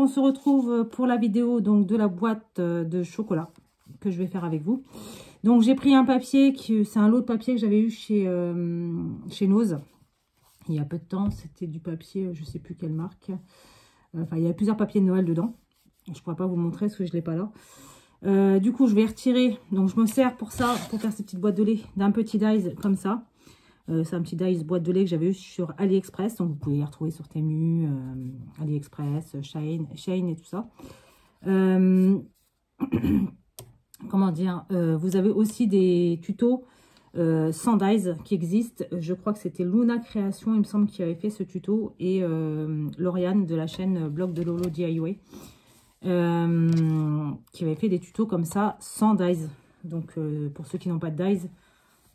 on se retrouve pour la vidéo donc de la boîte de chocolat que je vais faire avec vous. Donc, j'ai pris un papier, c'est un lot de papier que j'avais eu chez Nose. Il y a peu de temps, c'était du papier, je ne sais plus quelle marque. Enfin, il y a plusieurs papiers de Noël dedans. Je ne pourrais pas vous montrer parce que je ne l'ai pas là. Du coup, je vais retirer. Donc, je me sers pour ça, pour faire ces petites boîtes de lait, d'un petit dies comme ça. C'est un petit dies boîte de lait que j'avais eu sur AliExpress. Donc, vous pouvez les retrouver sur Temu, AliExpress, Shein et tout ça. Comment dire, vous avez aussi des tutos sans dies qui existent. Je crois que c'était Luna Création, il me semble, qui avait fait ce tuto. Et Lauriane de la chaîne Blog de Lolo DIY. Qui avait fait des tutos comme ça, sans dies. Donc, pour ceux qui n'ont pas de dies,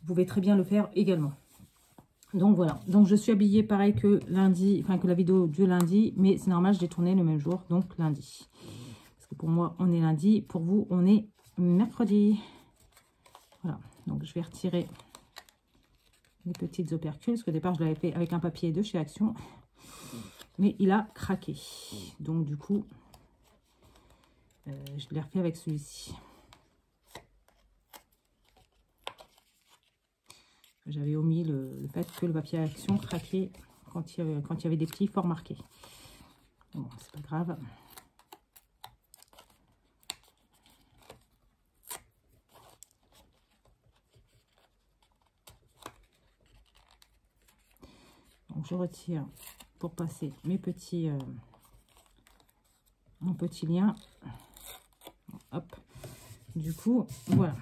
vous pouvez très bien le faire également. Donc, voilà. Donc, je suis habillée pareil que lundi, enfin, que la vidéo du lundi. Mais c'est normal, je l'ai tournée le même jour, donc lundi. Parce que pour moi, on est lundi. Pour vous, on est mercredi. Voilà. Donc, je vais retirer les petites opercules. Parce qu'au départ, je l'avais fait avec un papier de chez Action. Mais il a craqué. Donc, du coup... je l'ai refait avec celui-ci. J'avais omis le fait que le papier Action craquait quand il y avait des petits forts marqués. Bon, c'est pas grave. Donc, je retire pour passer mes petits... mon petit lien. Hop. Du coup, voilà.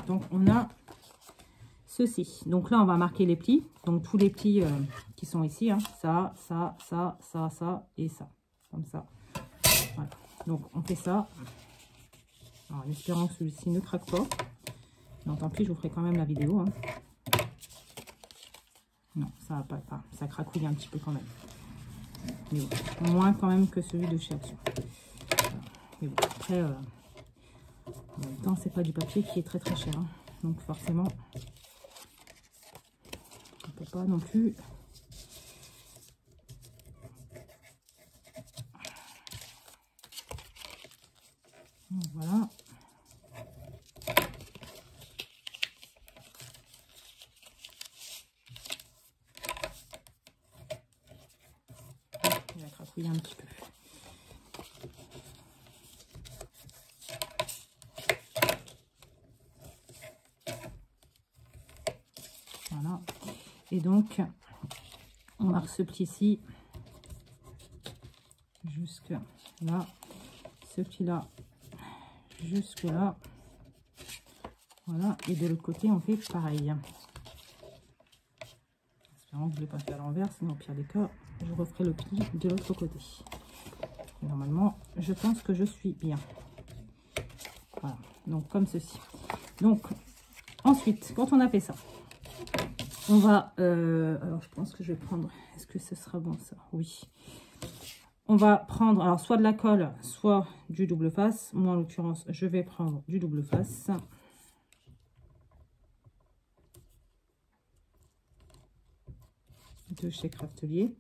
Donc, on a ceci. Donc là, on va marquer les plis. Donc, tous les plis qui sont ici. Hein. Ça, ça, ça, ça, ça et ça. Comme ça. Voilà. Donc, on fait ça. Alors, en espérant que celui-ci ne craque pas. Non, tant pis, je vous ferai quand même la vidéo. Hein. Non, ça va pas. Enfin, ça cracouille un petit peu quand même. Mais bon, moins quand même que celui de chez Action. Voilà. Mais bon, après... en même temps, c'est pas du papier qui est très très cher. Hein. Donc forcément, on peut pas non plus. Donc, voilà. Il va cracouiller un petit peu. Voilà. Et donc, on marque ce pli-ci jusque là. Ce pli-là jusque là. Voilà. Et de l'autre côté, on fait pareil. Espérons que je ne vais pas faire à l'envers, sinon au pire des cas, je referai le pli de l'autre côté. Et normalement, je pense que je suis bien. Voilà. Donc, comme ceci. Donc, ensuite, quand on a fait ça, on va... alors, je pense que je vais prendre... Est-ce que ce sera bon, ça? Oui. On va prendre, alors, soit de la colle, soit du double face. Moi, en l'occurrence, je vais prendre du double face. De chez Craftelier.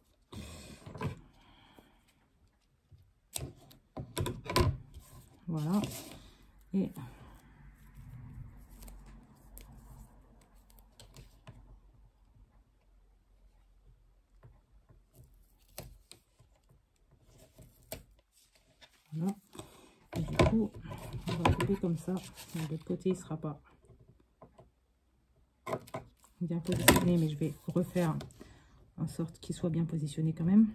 Voilà. Et... voilà. Et du coup, on va couper comme ça. De l'autre côté, il ne sera pas bien positionné, mais je vais refaire en sorte qu'il soit bien positionné quand même.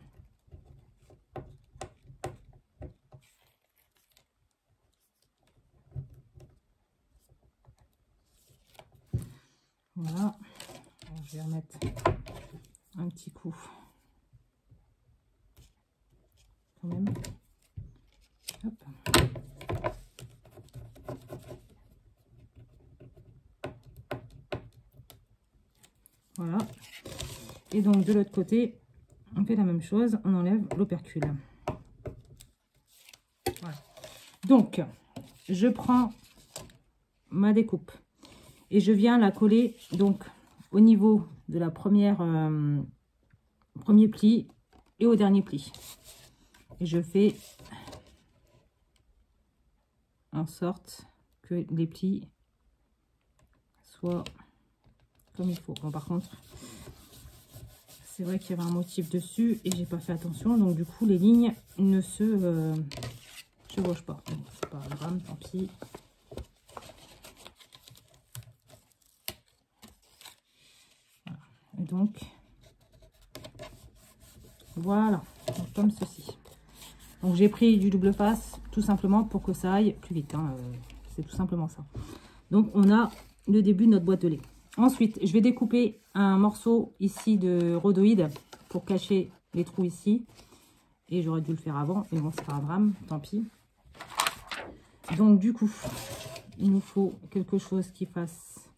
Voilà. Alors, je vais remettre un petit coup quand même. Hop. Voilà. Et donc, de l'autre côté, on fait la même chose. On enlève l'opercule. Voilà. Donc, je prends ma découpe et je viens la coller donc au niveau de la première premier pli et au dernier pli. Et je fais en sorte que les plis soient comme il faut. Bon, par contre, c'est vrai qu'il y avait un motif dessus et j'ai pas fait attention. Donc, du coup, les lignes ne se chevauchent pas. Bon, c'est pas grave, tant pis. Voilà. Et donc, voilà, donc, comme ceci. Donc, j'ai pris du double face tout simplement pour que ça aille plus vite. Hein. C'est tout simplement ça. Donc, on a le début de notre boîte de lait. Ensuite, je vais découper un morceau ici de rhodoïde pour cacher les trous ici. Et j'aurais dû le faire avant, mais bon, c'est pas un drame, tant pis. Donc, du coup, il nous faut quelque chose qui fasse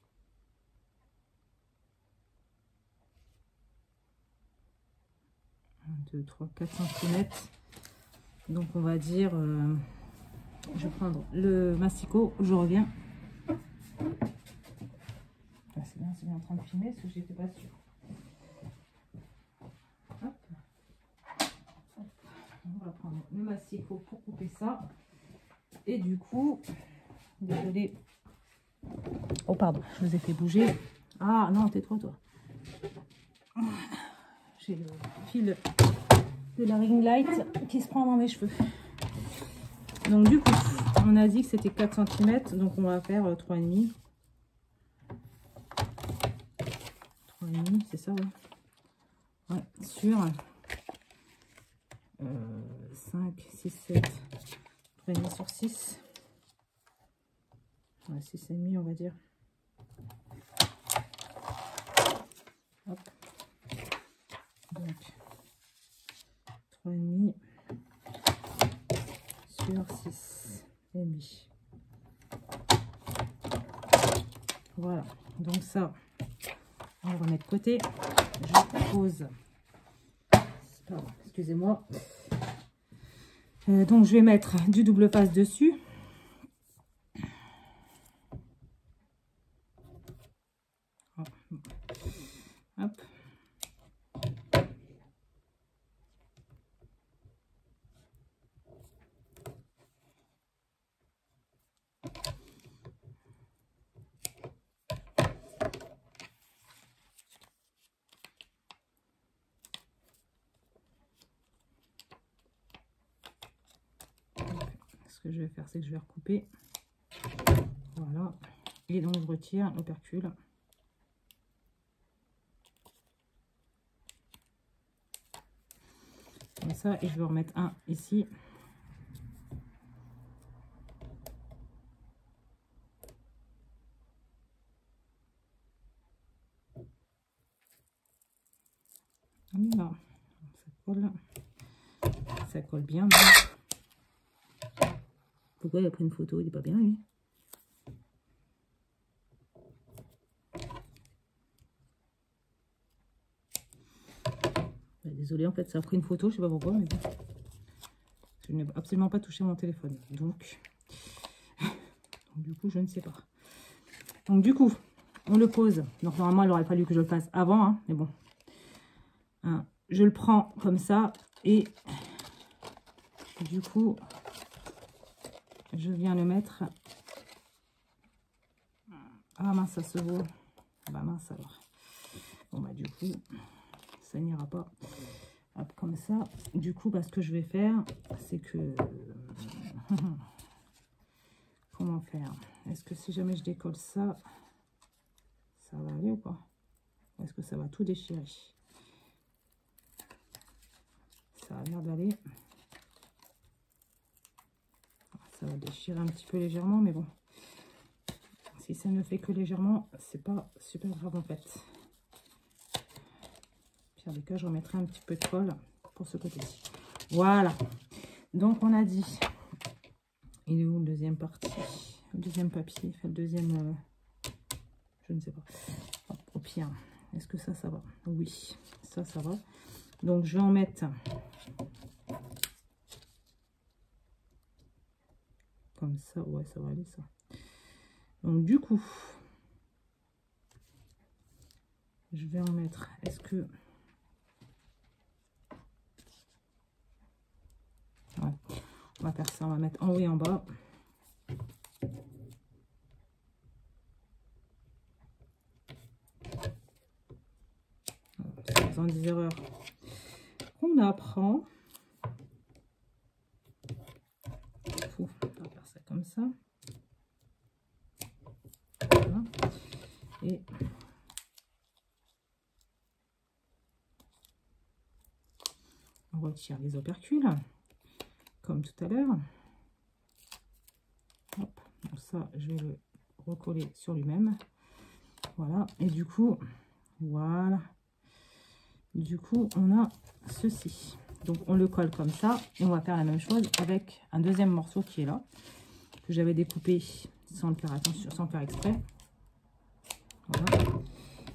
1, 2, 3, 4 cm. Donc, on va dire, je vais prendre le masticot, je reviens. C'est bien en train de filmer parce que j'étais pas sûre. Hop. Hop. On va prendre le masticot pour couper ça. Et du coup, désolé. Oh pardon, je vous ai fait bouger. Ah non, tais-toi toi. J'ai le fil de la ring light qui se prend dans mes cheveux. Donc du coup, on a dit que c'était 4 cm, donc on va faire 3,5. 3,5, c'est ça, ouais. Ouais, sur 5, 6, 7, 3,5 sur 6. Ouais, 6,5 on va dire. Hop. Donc 3,5 sur 6,5. Voilà, donc ça, on va remettre de côté. Je pose. Excusez-moi. Donc je vais mettre du double face dessus. Hop. Ce que je vais faire, c'est que je vais recouper. Voilà. Et donc je retire l'opercule. Comme ça, et je vais remettre un ici. Voilà. Ça colle bien. Pourquoi il a pris une photo? Il n'est pas bien, lui. Désolée, en fait, ça a pris une photo, je sais pas pourquoi, mais bon. Je n'ai absolument pas touché mon téléphone. Donc, du coup, je ne sais pas. Donc, du coup, on le pose. Donc, normalement, il aurait fallu que je le fasse avant, hein, mais bon. Hein, je le prends comme ça et du coup, je viens le mettre. Ah mince, ça se voit. Bah mince alors. Bon, bah, du coup, ça n'ira pas. Hop, comme ça. Du coup, bah, ce que je vais faire, c'est que... Comment faire? Est-ce que si jamais je décolle ça, ça va aller ou pas? Ou est-ce que ça va tout déchirer? Ça a l'air d'aller. Ça va déchirer un petit peu légèrement, mais bon. Si ça ne fait que légèrement, c'est pas super grave en fait. Pire des cas, je remettrai un petit peu de colle pour ce côté-ci. Voilà. Donc on a dit. Il est où le deuxième partie? Le deuxième papier, enfin le deuxième. Je ne sais pas. Hop, au pire. Est-ce que ça va? Oui, ça va. Donc je vais en mettre. Comme ça, ouais, ça va aller ça. Donc du coup, je vais en mettre. Est-ce que... Ouais, on va faire ça, on va mettre en haut et en bas. dans des erreurs qu'on apprend. On va faire ça comme ça. Voilà. Et on retire les opercules, comme tout à l'heure. Hop, donc ça, je vais le recoller sur lui-même. Voilà, et du coup, voilà. Du coup, on a ceci. Donc, on le colle comme ça. Et on va faire la même chose avec un deuxième morceau qui est là, que j'avais découpé sans le faire attention, sans faire exprès. Voilà.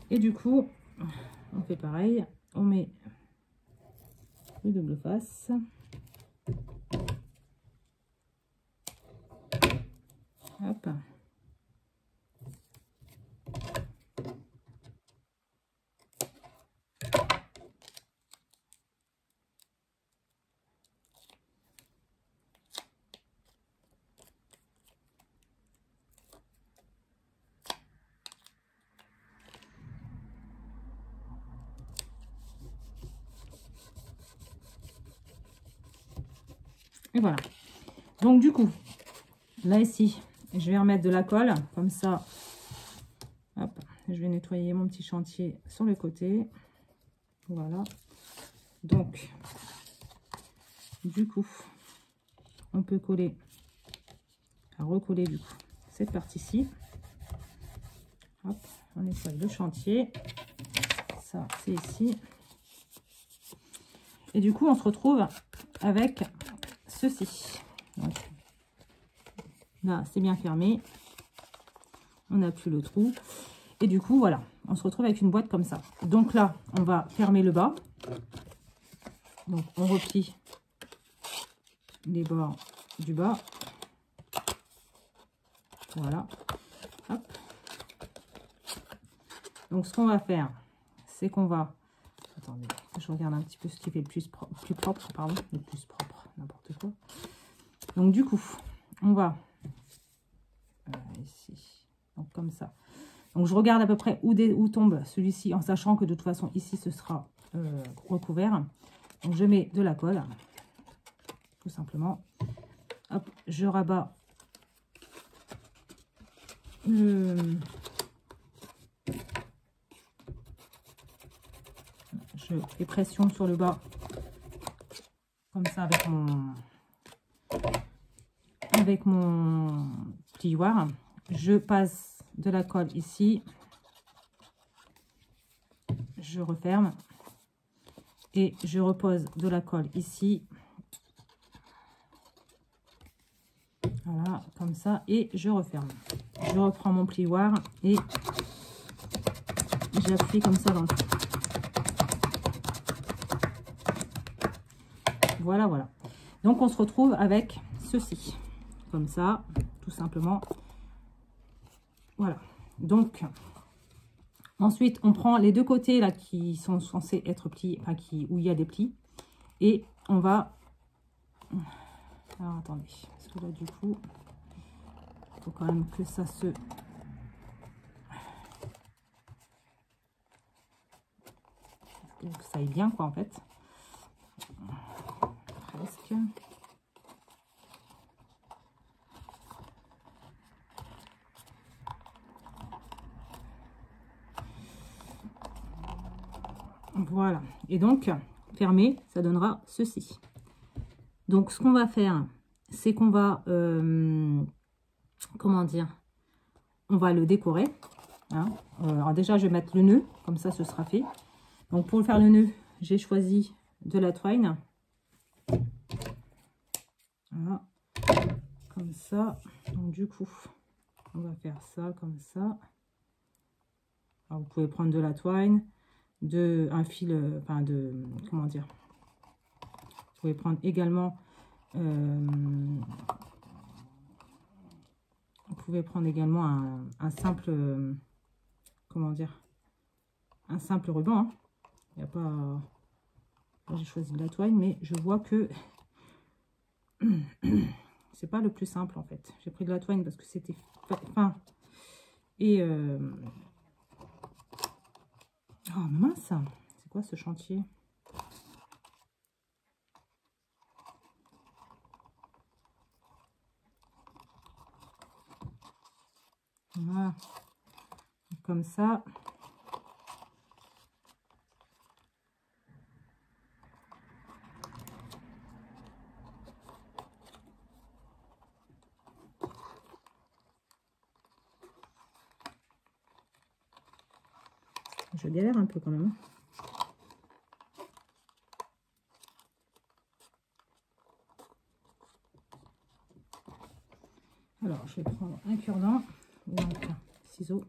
Et du coup, on fait pareil. On met le double face. Hop. Et voilà. Donc du coup, là ici, je vais remettre de la colle comme ça. Hop, je vais nettoyer mon petit chantier sur le côté. Voilà. Donc, du coup, on peut coller, recoller du coup cette partie-ci. Hop, on nettoie le chantier. Ça, c'est ici. Et du coup, on se retrouve avec ceci. Donc, là, c'est bien fermé. On n'a plus le trou. Et du coup, voilà, on se retrouve avec une boîte comme ça. Donc là, on va fermer le bas. Donc, on replie les bords du bas. Voilà. Hop. Donc, ce qu'on va faire, c'est qu'on va... Attendez, je regarde un petit peu ce qui fait le plus propre, pardon. Le plus propre, n'importe quoi. Donc, du coup, on va... ici. Donc, comme ça. Donc, je regarde à peu près où tombe celui-ci, en sachant que de toute façon, ici, ce sera recouvert. Donc, je mets de la colle, tout simplement. Hop, je rabats je fais pression sur le bas, comme ça, avec mon plioir. Je passe de la colle ici. Je referme. Et je repose de la colle ici. Voilà, comme ça. Et je referme. Je reprends mon plioir et j'appuie comme ça dans le fond. Voilà, voilà. Donc, on se retrouve avec ceci. Comme ça, tout simplement. Voilà. Donc, ensuite, on prend les deux côtés là qui sont censés être pliés, enfin où il y a des plis. Et on va... Alors, attendez. Parce que là, du coup, il faut quand même que ça se... que ça aille bien, quoi, en fait. Presque. Voilà. Et donc, fermé, ça donnera ceci. Donc, ce qu'on va faire, c'est qu'on va... comment dire? On va le décorer. Hein. Alors déjà, je vais mettre le nœud. Comme ça, ce sera fait. Donc, pour faire le nœud, j'ai choisi de la twine. Voilà. Comme ça. Donc, du coup, on va faire ça comme ça. Alors, vous pouvez prendre de la twine, un fil, enfin comment dire. Vous pouvez prendre également, un simple, comment dire, un simple ruban. Hein. Il n'y a pas, j'ai choisi de la twine, mais je vois que c'est pas le plus simple en fait. J'ai pris de la twine parce que c'était fin et oh mince, c'est quoi ce chantier? Voilà. Comme ça. Je galère un peu quand même. Alors, je vais prendre un cure-dent ou un ciseau.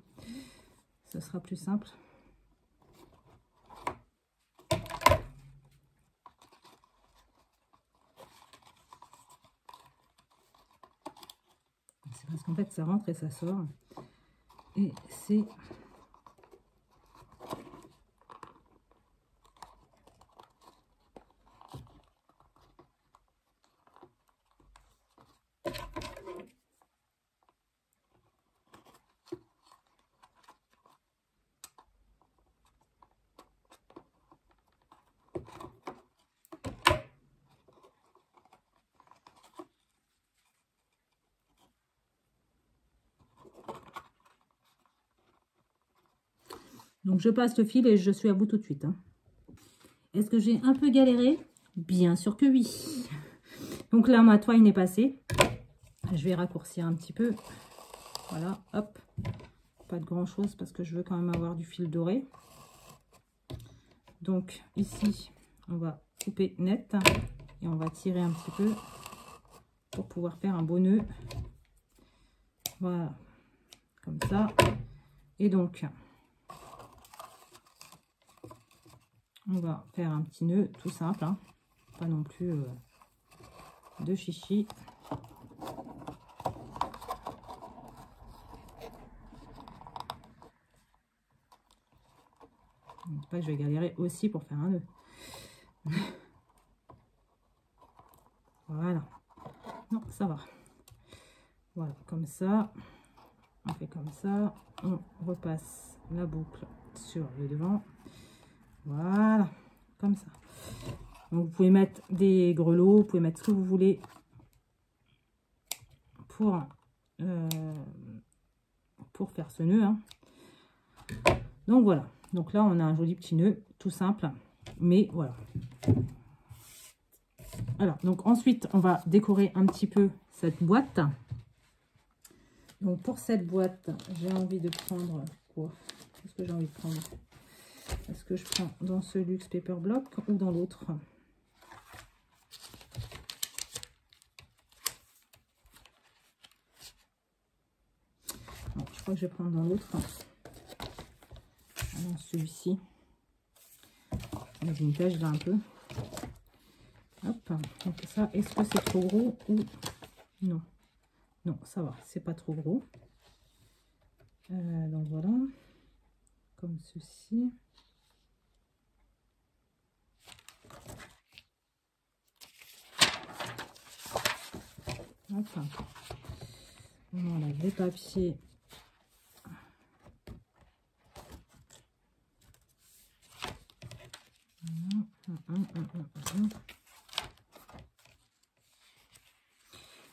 Ce sera plus simple. C'est parce qu'en fait, ça rentre et ça sort. Et c'est... Donc, je passe le fil et je suis à bout tout de suite. Hein. Est-ce que j'ai un peu galéré? Bien sûr que oui. Donc là, ma toile est passée. Je vais raccourcir un petit peu. Voilà, hop. Pas de grand-chose parce que je veux quand même avoir du fil doré. Donc ici, on va couper net. Et on va tirer un petit peu pour pouvoir faire un beau nœud. Voilà, comme ça. Et donc... on va faire un petit nœud tout simple, hein. Pas non plus de chichi. Pas que je vais galérer aussi pour faire un nœud. Voilà. Non, ça va. Voilà, comme ça. On fait comme ça. On repasse la boucle sur le devant. Voilà, comme ça. Donc, vous pouvez mettre des grelots, vous pouvez mettre ce que vous voulez pour faire ce nœud. Hein. Donc, voilà. Donc là, on a un joli petit nœud, tout simple. Mais voilà. Alors, donc ensuite, on va décorer un petit peu cette boîte. Donc, pour cette boîte, j'ai envie de prendre quoi? Qu'est-ce que j'ai envie de prendre? Est-ce que je prends dans ce Luxe Paper Block ou dans l'autre? Je crois que je vais prendre dans l'autre. Dans celui-ci. Le vintage là un peu. Hop. Donc ça, est-ce que c'est trop gros ou non? Non, ça va. C'est pas trop gros. Donc voilà. Comme ceci. Hop. Voilà, les papiers.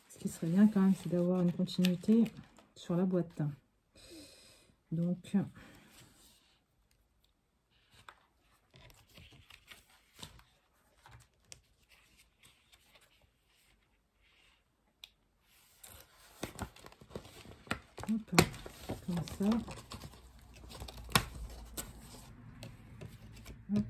Ce qui serait bien quand même, c'est d'avoir une continuité sur la boîte. Donc, hop, comme ça. Hop.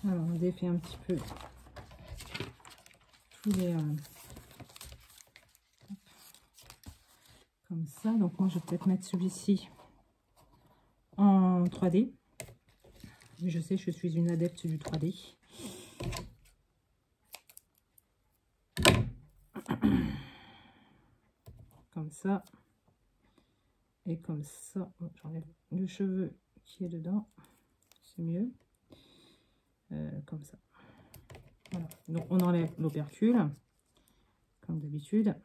Alors, on défait un petit peu tous les... comme ça. Donc, moi, je vais peut-être mettre celui-ci en 3D. Je sais, je suis une adepte du 3D. comme ça. Et comme ça. J'enlève le cheveu qui est dedans. C'est mieux. Comme ça. Voilà. Donc on enlève l'opercule. Comme d'habitude.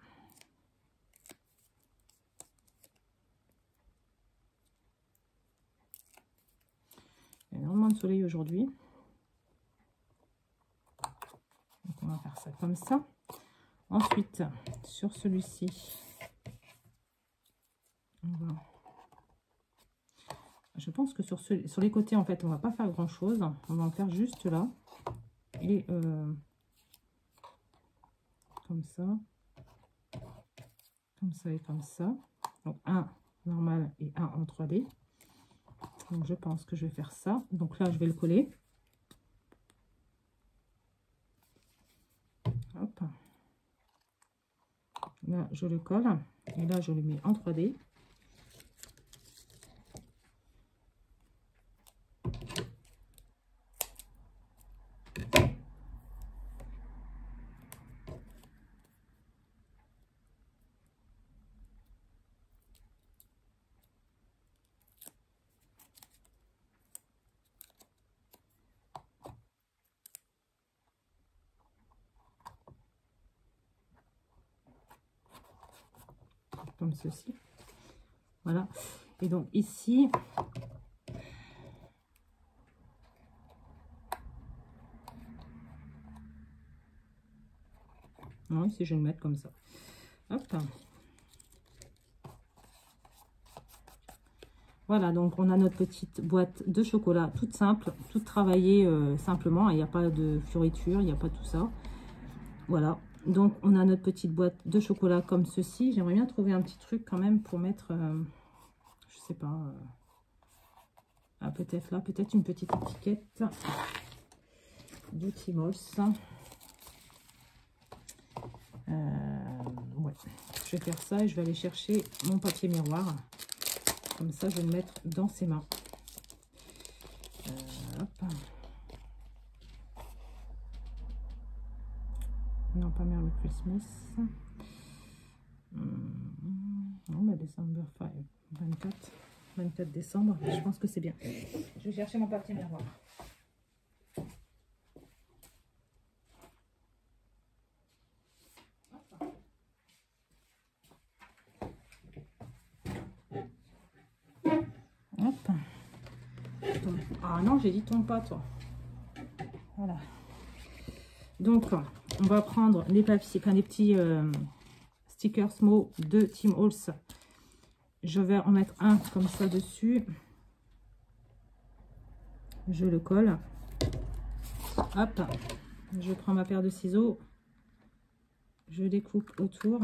Il y a énormément de soleil aujourd'hui. Donc on va faire ça comme ça. Ensuite, sur celui-ci, je pense que sur les côtés, en fait, on va pas faire grand chose. On va en faire juste là. Et comme ça. Comme ça et comme ça. Donc un normal et un en 3D. Donc je pense que je vais faire ça. Donc là, je vais le coller. Hop. Là, je le colle. Et là, je le mets en 3D. Comme ceci. Voilà. Et donc ici, non, ici je vais le mettre comme ça. Hop. Voilà, donc on a notre petite boîte de chocolat toute simple, toute travaillée simplement. Il n'y a pas de fioritures, il n'y a pas tout ça. Voilà, donc on a notre petite boîte de chocolat comme ceci. J'aimerais bien trouver un petit truc quand même pour mettre, je sais pas, ah, peut-être là, peut-être une petite étiquette de Timos. Ouais, je vais faire ça et je vais aller chercher mon papier miroir. Comme ça, je vais le mettre dans ses mains. Hop. Non, pas Merry Christmas. Non, mais December 5, 24 décembre. Je pense que c'est bien. Je vais chercher mon papier miroir. Hop. Ah non, j'ai dit tombe pas, toi. Voilà. Donc, on va prendre les papiers, enfin les petits stickers mots de Tim Holtz. Je vais en mettre un comme ça dessus. Je le colle. Hop. Je prends ma paire de ciseaux. Je découpe autour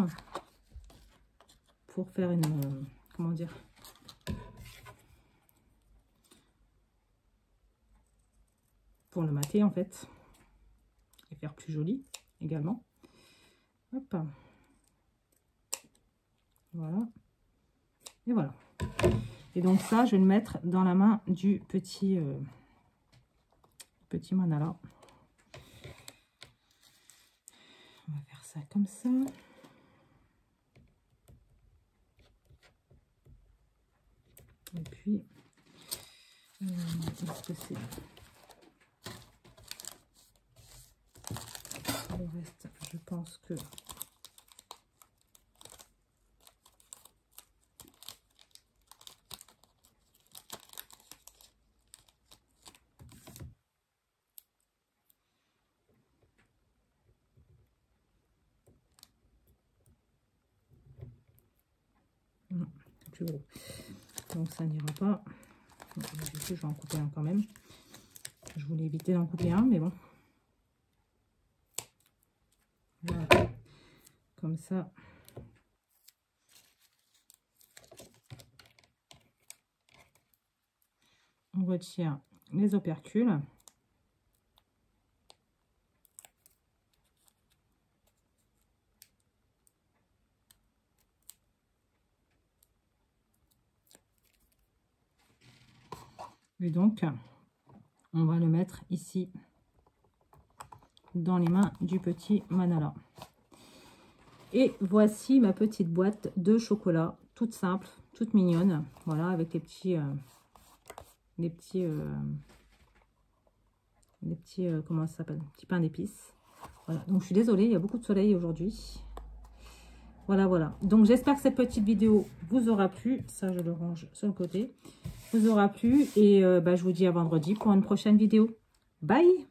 pour faire une, comment dire, pour le mater en fait et faire plus joli également. Hop. Voilà. Et voilà. Et donc ça, je vais le mettre dans la main du petit manala. On va faire ça comme ça. Et puis, est-ce que c'est le reste? Je pense que non, c'est plus gros. Donc ça n'ira pas. Du coup, je vais en couper un quand même. Je voulais éviter d'en couper un, mais bon. Voilà. Comme ça. On retire les opercules. Et donc, on va le mettre ici dans les mains du petit manala. Et voici ma petite boîte de chocolat, toute simple, toute mignonne. Voilà, avec les petits comment ça s'appelle, petits pains d'épices. Voilà, donc je suis désolée, il y a beaucoup de soleil aujourd'hui. Voilà, voilà. Donc j'espère que cette petite vidéo vous aura plu. Ça, je le range sur le côté. Vous aura plu et je vous dis à vendredi pour une prochaine vidéo. Bye!